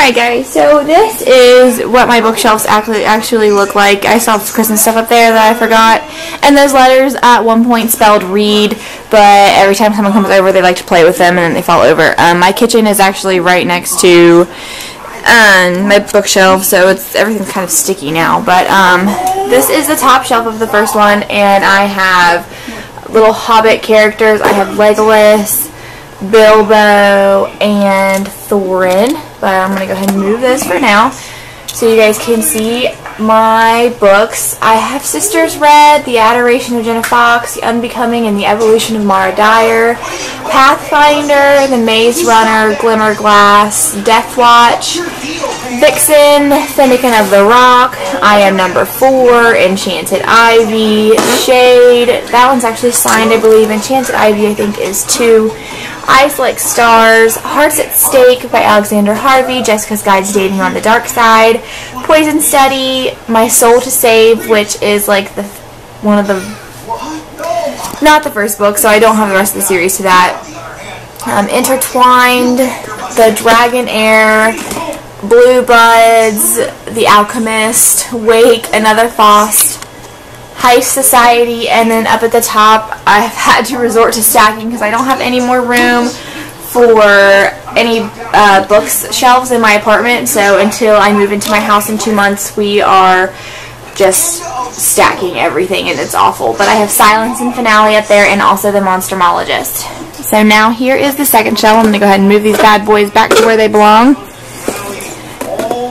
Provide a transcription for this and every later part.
Alright guys, so this is what my bookshelves actually look like. I still have Christmas stuff up there that I forgot. And those letters at one point spelled read, but every time someone comes over they like to play with them and then they fall over. My kitchen is actually right next to my bookshelf, so everything's kind of sticky now. But this is the top shelf of the first one, and I have little Hobbit characters. I have Legolas, Bilbo, and Thorin, but I'm going to go ahead and move this for now so you guys can see my books. I have Sisters Red, The Adoration of Jenna Fox, The Unbecoming and the Evolution of Mara Dyer, Pathfinder, The Maze Runner, Glimmerglass, Deathwatch, Vixen, Finnegan of the Rock, I Am Number 4, Enchanted Ivy, Shade, that one's actually signed I believe, Enchanted Ivy I think is 2, Eyes Like Stars, Hearts at Stake by Alexander Harvey, Jessica's Guide to Dating on the Dark Side, Poison Study, My Soul to Save, which is like one of the, not the first book, so I don't have the rest of the series to that. Intertwined, The Dragon Heir, Blue Buds, The Alchemist, Wake, Another Faust, Heist Society, and then up at the top I've had to resort to stacking because I don't have any more room for any books shelves in my apartment, so until I move into my house in 2 months we are just stacking everything and it's awful. But I have Silence and Finale up there and also the Monstermologist. So now here is the second shelf. I'm going to go ahead and move these bad boys back to where they belong.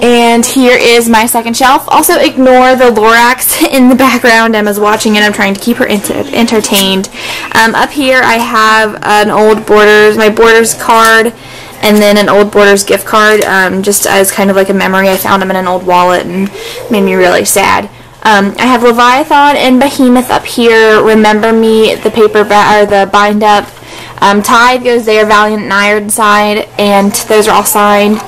And here is my second shelf. Also ignore the Lorax in the background. Emma's watching it. I'm trying to keep her entertained. Up here I have an old Borders, my Borders card, and then an old Borders gift card, just as kind of like a memory. I found them in an old wallet and made me really sad. I have Leviathan and Behemoth up here. Remember Me, the the bind up. Tide goes there, Valiant and Ironside, and those are all signed.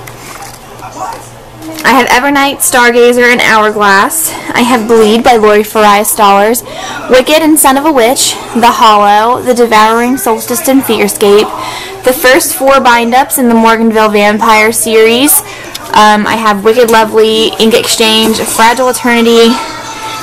I have Evernight, Stargazer, and Hourglass. I have Bleed by Lori Faria Stallers, Wicked and Son of a Witch, The Hollow, The Devouring Solstice and Fearscape, the first 4 bind-ups in the Morganville Vampire series. I have Wicked Lovely, Ink Exchange, Fragile Eternity,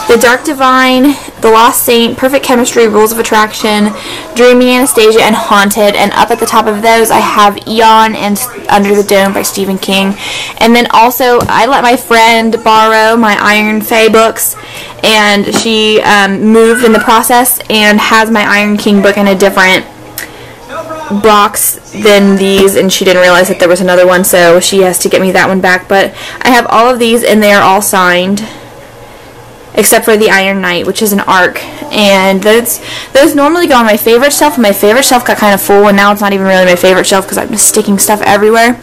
The Dark Divine, The Lost Saint, Perfect Chemistry, Rules of Attraction, Dreamy Anastasia, and Haunted. And up at the top of those I have Eon and Under the Dome by Stephen King. And then also I let my friend borrow my Iron Fae books, and she moved in the process and has my Iron King book in a different box than these, and she didn't realize that there was another one, so she has to get me that one back. But I have all of these and they are all signed, except for the Iron Knight, which is an ARC, and those normally go on my favorite shelf, and my favorite shelf got kind of full, and now it's not even really my favorite shelf because I'm just sticking stuff everywhere.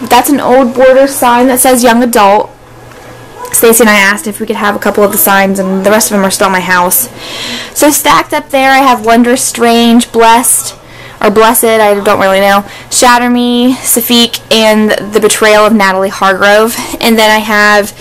But that's an old Border sign that says Young Adult. Stacy and I asked if we could have a couple of the signs, and the rest of them are still in my house. So stacked up there I have Wondrous Strange, Blessed, or Blessed, I don't really know, Shatter Me, Safik, and The Betrayal of Natalie Hargrove. And then I have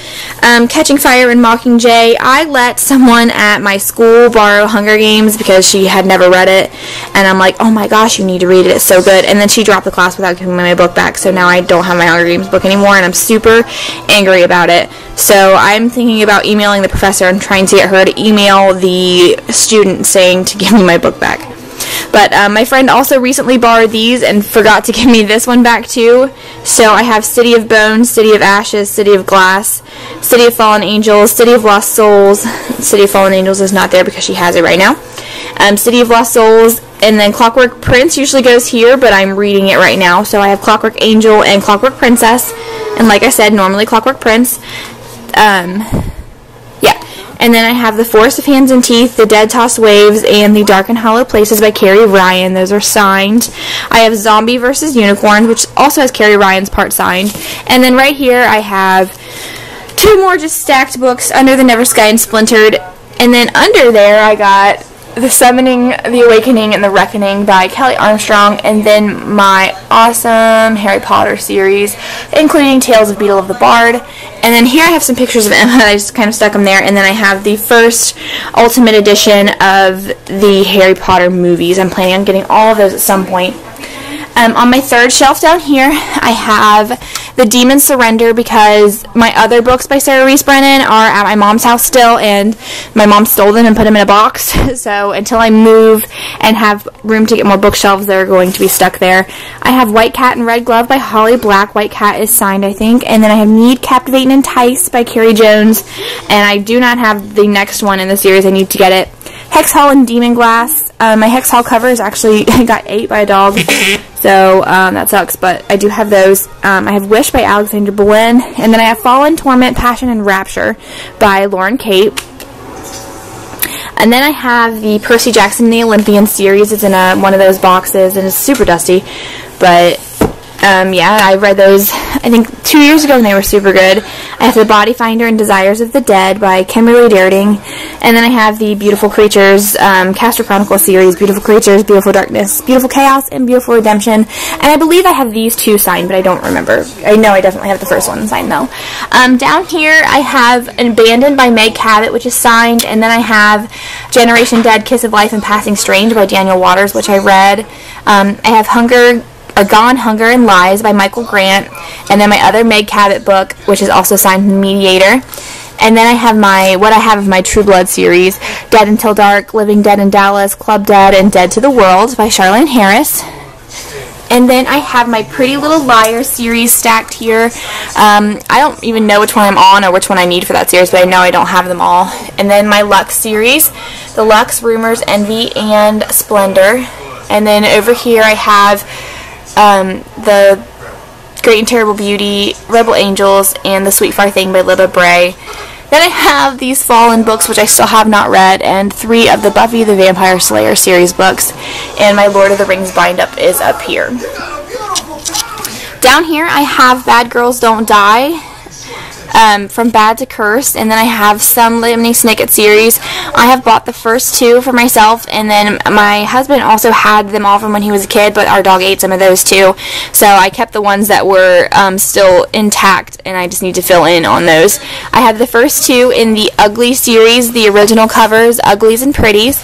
Catching Fire and Mockingjay. I let someone at my school borrow Hunger Games because she had never read it, and I'm like, oh my gosh, you need to read it, it's so good. And then she dropped the class without giving me my book back, so now I don't have my Hunger Games book anymore, and I'm super angry about it. So I'm thinking about emailing the professor and trying to get her to email the student saying to give me my book back. But my friend also recently borrowed these and forgot to give me this one back too. So I have City of Bones, City of Ashes, City of Glass, City of Fallen Angels, City of Lost Souls. City of Fallen Angels is not there because she has it right now. City of Lost Souls, and then Clockwork Prince usually goes here, but I'm reading it right now. So I have Clockwork Angel and Clockwork Princess, and like I said, normally Clockwork Prince. And then I have The Forest of Hands and Teeth, The Dead Tossed Waves, and The Dark and Hollow Places by Carrie Ryan. Those are signed. I have Zombie vs. Unicorns, which also has Carrie Ryan's part signed. And then right here I have 2 more just stacked books, Under the Never Sky and Splintered. And then under there I got The Summoning, The Awakening, and The Reckoning by Kelly Armstrong, and then my awesome Harry Potter series, including Tales of Beetle of the Bard. And then here I have some pictures of Emma. I just kind of stuck them there. And then I have the first Ultimate Edition of the Harry Potter movies. I'm planning on getting all of those at some point. On my third shelf down here, I have The Demons Surrender, because my other books by Sarah Reese Brennan are at my mom's house still, and my mom stole them and put them in a box. So until I move and have room to get more bookshelves, they're going to be stuck there. I have White Cat and Red Glove by Holly Black. White Cat is signed, I think. And then I have Need, Captivate, and Entice by Carrie Jones. And I do not have the next one in the series. I need to get it. Hex Hall and Demon Glass. My Hex Hall covers actually got ate by a dog, so that sucks, but I do have those. I have Wish by Alexandra Bowen, and then I have Fallen, Torment, Passion, and Rapture by Lauren Kate. And then I have the Percy Jackson and the Olympians series. It's in one of those boxes, and it's super dusty, but yeah, I read those, I think, 2 years ago, and they were super good. I have The Body Finder and Desires of the Dead by Kimberly Darding. And then I have the Beautiful Creatures, Castor Chronicles series, Beautiful Creatures, Beautiful Darkness, Beautiful Chaos, and Beautiful Redemption. And I believe I have these two signed, but I don't remember. I know I definitely have the first one signed, though. Down here, I have Abandoned by Meg Cabot, which is signed. And then I have Generation Dead, Kiss of Life, and Passing Strange by Daniel Waters, which I read. I have Gone, Hunger, and Lies by Michael Grant, and then my other Meg Cabot book, which is also signed Mediator. And then I have what I have of my True Blood series, Dead Until Dark, Living Dead in Dallas, Club Dead, and Dead to the World by Charlene Harris. And then I have my Pretty Little Liars series stacked here. I don't even know which one I'm on or which one I need for that series, but I know I don't have them all. And then my Lux series, The Lux, Rumors, Envy, and Splendor. And then over here I have the Great and Terrible Beauty, Rebel Angels, and The Sweet Far Thing by Lida Bray. Then I have these Fallen books, which I still have not read, and 3 of the Buffy the Vampire Slayer series books, and my Lord of the Rings bind-up is up here. Down here I have Bad Girls Don't Die, From Bad to Cursed, and then I have some Lemony Snicket series. I have bought the first 2 for myself, and then my husband also had them all from when he was a kid, but our dog ate some of those too, so I kept the ones that were still intact, and I just need to fill in on those. I have the first 2 in the Ugly series, the original covers, Uglies and Pretties.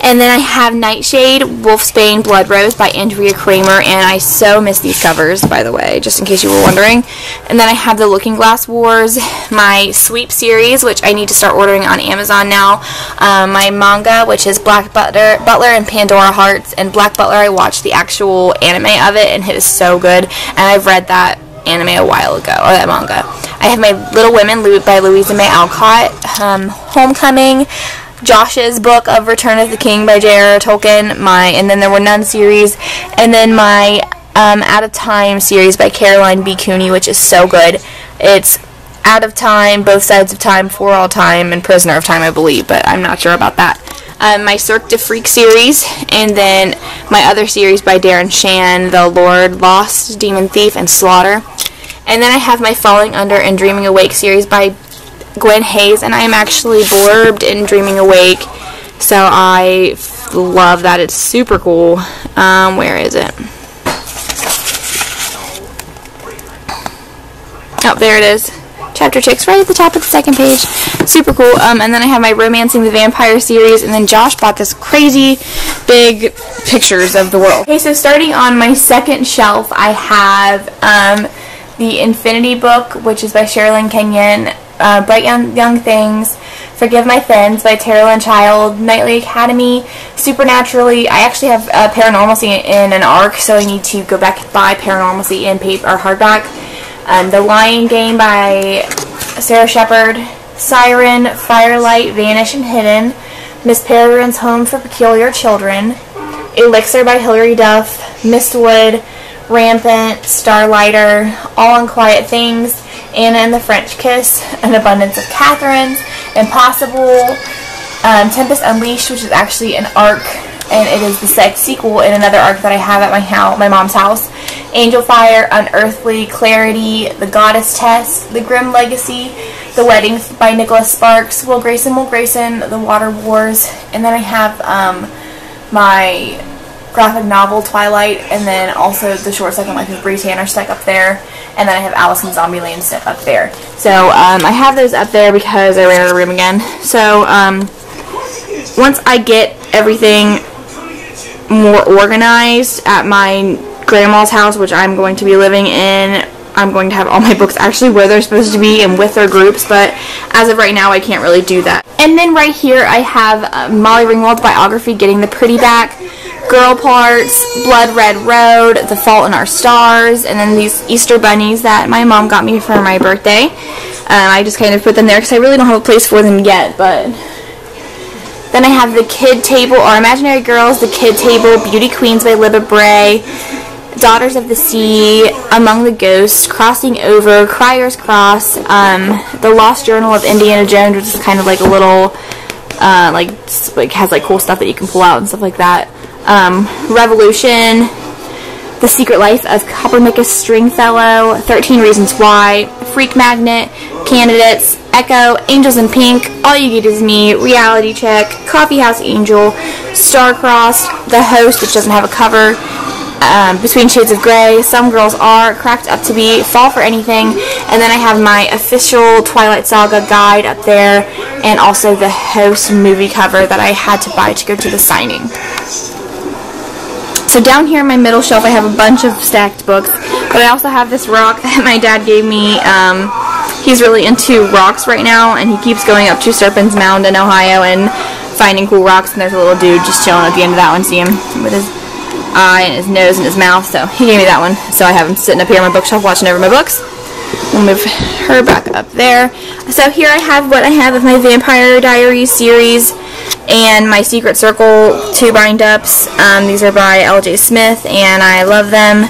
And then I have Nightshade, Wolfsbane, Blood Rose by Andrea Kramer, and I so miss these covers, by the way, just in case you were wondering. And then I have the Looking Glass Wars, my Sweep series, which I need to start ordering on Amazon now, my manga, which is Black Butler and Pandora Hearts, and Black Butler, I watched the actual anime of it, and it is so good, and I've read that anime a while ago, or that manga. I have my Little Women by Louisa May Alcott, Homecoming, Josh's book of Return of the King by J.R.R. Tolkien, and then there were Nun series, and then my Out of Time series by Caroline B. Cooney, which is so good. It's Out of Time, Both Sides of Time, For All Time, and Prisoner of Time, I believe, but I'm not sure about that. My Cirque de Freak series, and then my other series by Darren Shan, The Lord, Lost, Demon Thief, and Slaughter. And then I have my Falling Under and Dreaming Awake series by Gwen Hayes, and I am actually blurbed in Dreaming Awake, so I love that. It's super cool. Where is it? Oh, there it is. Chapter 6, right at the top of the second page. Super cool. And then I have my Romancing the Vampire series, and then Josh bought this crazy big pictures of the world. Okay, so starting on my second shelf, I have the Infinity book, which is by Sherilyn Kenyon, Bright Young Things, Forgive My Sins by Tara Lynn Child, Nightly Academy, Supernaturally. I actually have Paranormalcy in an ARC, so I need to go back and buy Paranormalcy in paper or hardback. The Lion Game by Sarah Shepard, Siren, Firelight, Vanish and Hidden, Miss Peregrine's Home for Peculiar Children, Elixir by Hilary Duff, Mistwood, Rampant, Starlighter, All Unquiet Things, Anna and the French Kiss, An Abundance of Catherines, Impossible, Tempest Unleashed, which is actually an arc, and it is the sequel in another arc that I have at my mom's house, Angel Fire, Unearthly, Clarity, The Goddess Test, The Grim Legacy, The Wedding by Nicholas Sparks, Will Grayson, The Water Wars, and then I have my graphic novel Twilight, and then also The Short Second Life of Bree Tanner stuck up there, and then I have Alice in Zombieland stuck up there. So I have those up there because I ran out of room again. So once I get everything more organized at my grandma's house, which I'm going to be living in I'm going to have all my books actually where they're supposed to be and with their groups, but as of right now, I can't really do that. And then right here, I have Molly Ringwald's biography, Getting the Pretty Back, Girl Parts, Blood Red Road, The Fault in Our Stars, and then these Easter bunnies that my mom got me for my birthday. I just kind of put them there because I really don't have a place for them yet, but... Then I have The Kid Table, or Imaginary Girls, The Kid Table, Beauty Queens by Libba Bray, Daughters of the Sea, Among the Ghosts, Crossing Over, Crier's Cross, The Lost Journal of Indiana Jones, which is kind of like a little, like has like cool stuff that you can pull out and stuff like that. Revolution, The Secret Life of Copernicus Stringfellow, 13 Reasons Why, Freak Magnet, Candidates, Echo, Angels in Pink, All You Get Is Me, Reality Check, Coffee House Angel, Star-Crossed, The Host, which doesn't have a cover, Between Shades of Grey, Some Girls Are, Cracked Up to Be, Fall for Anything, and then I have my official Twilight Saga guide up there, and also the Host movie cover that I had to buy to go to the signing. So down here in my middle shelf I have a bunch of stacked books, but I also have this rock that my dad gave me. He's really into rocks right now, and he keeps going up to Serpent's Mound in Ohio and finding cool rocks, and there's a little dude just chilling at the end of that one. See him with his eye and his nose and his mouth, so he gave me that one. So I have him sitting up here on my bookshelf watching over my books. We'll move her back up there. So here I have what I have of my Vampire Diaries series and my Secret Circle 2 bind-ups. These are by L.J. Smith, and I love them.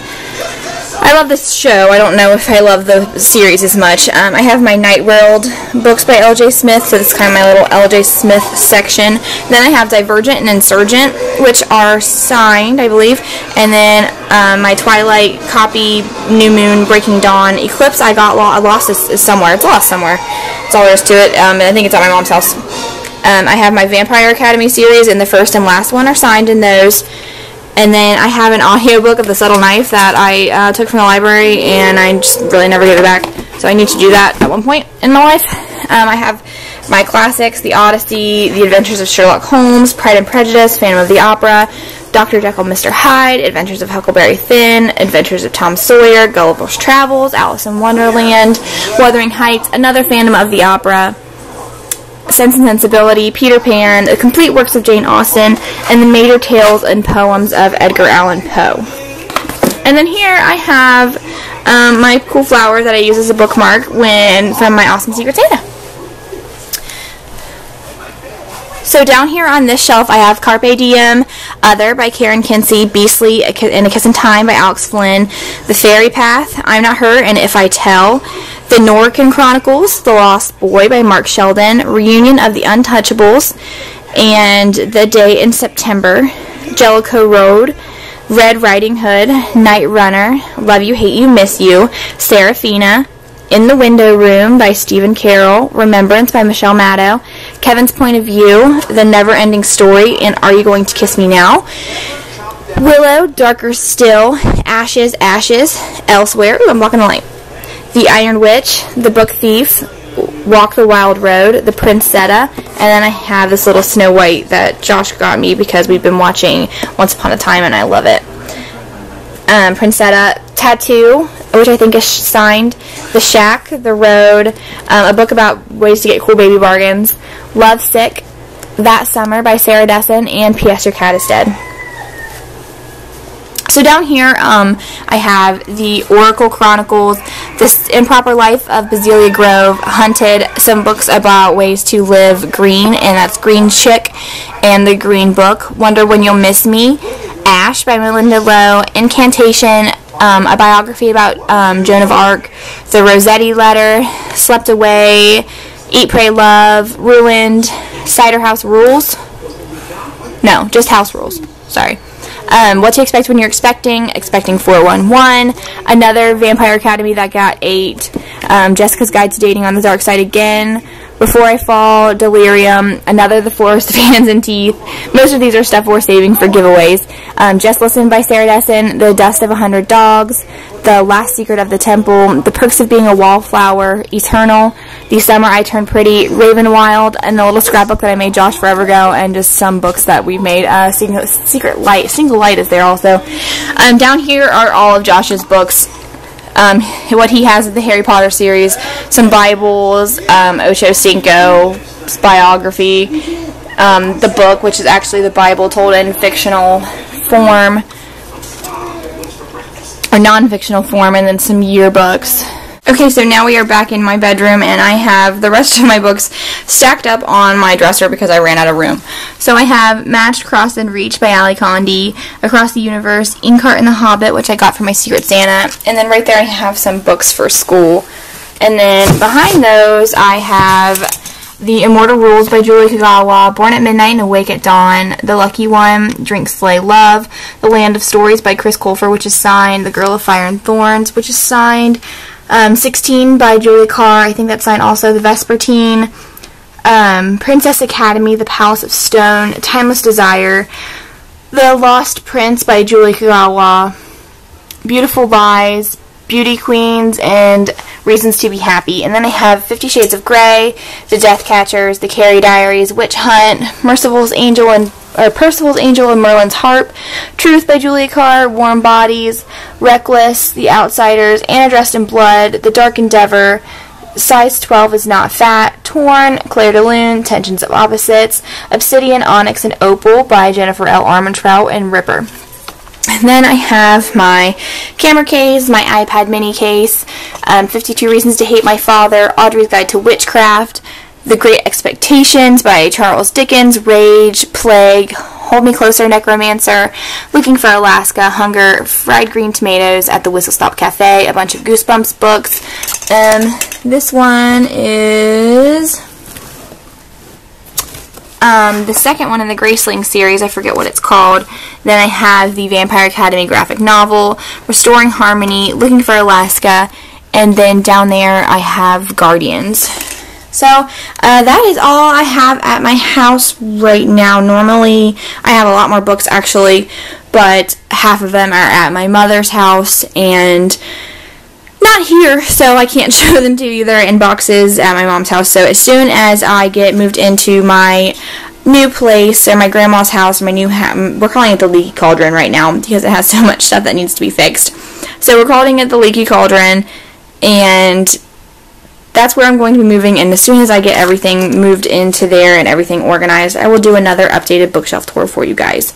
I love this show. I don't know if I love the series as much. I have my Night World books by L.J. Smith, so this is kind of my little L.J. Smith section. Then I have Divergent and Insurgent, which are signed, I believe. And then my Twilight copy, New Moon, Breaking Dawn, Eclipse, I lost this somewhere. It's lost somewhere. That's all there is to it. And I think it's at my mom's house. I have my Vampire Academy series, and the first and last one are signed in those. And then I have an audiobook of The Subtle Knife that I took from the library, and I just really never gave it back. So I need to do that at one point in my life. I have my classics, The Odyssey, The Adventures of Sherlock Holmes, Pride and Prejudice, Phantom of the Opera, Dr. Jekyll, Mr. Hyde, Adventures of Huckleberry Finn, Adventures of Tom Sawyer, Gulliver's Travels, Alice in Wonderland, Wuthering Heights, another Phantom of the Opera, Sense and Sensibility, Peter Pan, the complete works of Jane Austen, and the Mater Tales and Poems of Edgar Allan Poe. And then here I have my cool flower that I use as a bookmark from my Awesome Secret Santa. So down here on this shelf I have Carpe Diem, Other by Karen Kinsey, Beastly and A Kiss in Time by Alex Flynn, The Fairy Path, I'm Not Her and If I Tell, The Oracle Chronicles, The Lost Boy by Mark Sheldon, Reunion of the Untouchables, and The Day in September, Jellicoe Road, Red Riding Hood, Night Runner, Love You, Hate You, Miss You, Serafina, In the Window Room by Stephen Carroll, Remembrance by Michelle Maddow, Kevin's Point of View, The Never Ending Story, and Are You Going to Kiss Me Now? Willow, Darker Still, Ashes, Ashes, Elsewhere, ooh, I'm blocking the light, The Iron Witch, The Book Thief, Walk the Wild Road, The Princetta, and then I have this little Snow White that Josh got me because we've been watching Once Upon a Time and I love it. Princetta, Tattoo, which I think is signed, The Shack, The Road, a book about ways to get cool baby bargains, Love Sick, That Summer by Sarah Dessen, and P.S. Your Cat is Dead. So down here, I have the Oracle Chronicles, This Improper Life of Bezelia Grove, Hunted, some books about ways to live green, and that's Green Chick and the Green Book, Wonder When You'll Miss Me, Ash by Melinda Lowe, Incantation, a biography about Joan of Arc, The Rossetti Letter, Slept Away, Eat, Pray, Love, Ruined, Cider House Rules, no, just House Rules, sorry. What to Expect When You're Expecting 411, another Vampire Academy that got 8, Jessica's Guide to Dating on the Dark Side Again, Before I Fall, Delirium, another The Forest of Hands and Teeth. Most of these are stuff we're saving for giveaways. Just Listen by Sarah Dessen, The Dust of 100 Dogs, The Last Secret of the Temple, The Perks of Being a Wallflower, Eternal, The Summer I Turned Pretty, Ravenwild, and the little scrapbook that I made Josh forever ago, and just some books that we've made. Single Light is there also. Down here are all of Josh's books. What he has is the Harry Potter series, some Bibles, Ocho Cinco's biography, the book, which is actually the Bible told in fictional form, or non-fictional form, and then some yearbooks. Okay, so now we are back in my bedroom, and I have the rest of my books stacked up on my dresser because I ran out of room. So I have Matched, Crossed, and Reached by Ali Condi, Across the Universe, Inkheart and the Hobbit, which I got from my Secret Santa, and then right there I have some books for school. And then behind those I have The Immortal Rules by Julie Kagawa, Born at Midnight and Awake at Dawn, The Lucky One, Drink, Slay, Love, The Land of Stories by Chris Colfer, which is signed, The Girl of Fire and Thorns, which is signed, 16 by Julie Carr, I think that's signed also, The Vespertine, Princess Academy, The Palace of Stone, Timeless Desire, The Lost Prince by Julie Kagawa, Beautiful Lies, Beauty Queens, and Reasons to be Happy. And then I have 50 Shades of Grey, The Death Catchers, The Carrie Diaries, Witch Hunt, Percival's Angel and Merlin's Harp, Truth by Julia Carr, Warm Bodies, Reckless, The Outsiders, Anna Dressed in Blood, The Dark Endeavor, Size 12 is Not Fat, Torn, Claire de Lune, Tensions of Opposites, Obsidian, Onyx, and Opal by Jennifer L. Armentrout, and Ripper. And then I have my camera case, my iPad mini case, 52 Reasons to Hate My Father, Audrey's Guide to Witchcraft, The Great Expectations by Charles Dickens, Rage, Plague, Hold Me Closer, Necromancer, Looking for Alaska, Hunger, Fried Green Tomatoes at the Whistle Stop Cafe, a bunch of Goosebumps books. This one is the second one in the Graceling series. I forget what it's called. Then I have the Vampire Academy graphic novel, Restoring Harmony, Looking for Alaska, and then down there I have Guardians. So that is all I have at my house right now. Normally I have a lot more books actually, but half of them are at my mother's house and not here, so I can't show them to you. They're in boxes at my mom's house. So as soon as I get moved into my new place, or my grandma's house, or my new we're calling it the Leaky Cauldron right now because it has so much stuff that needs to be fixed. So we're calling it the Leaky Cauldron, and that's where I'm going to be moving, and as soon as I get everything moved into there and everything organized, I will do another updated bookshelf tour for you guys.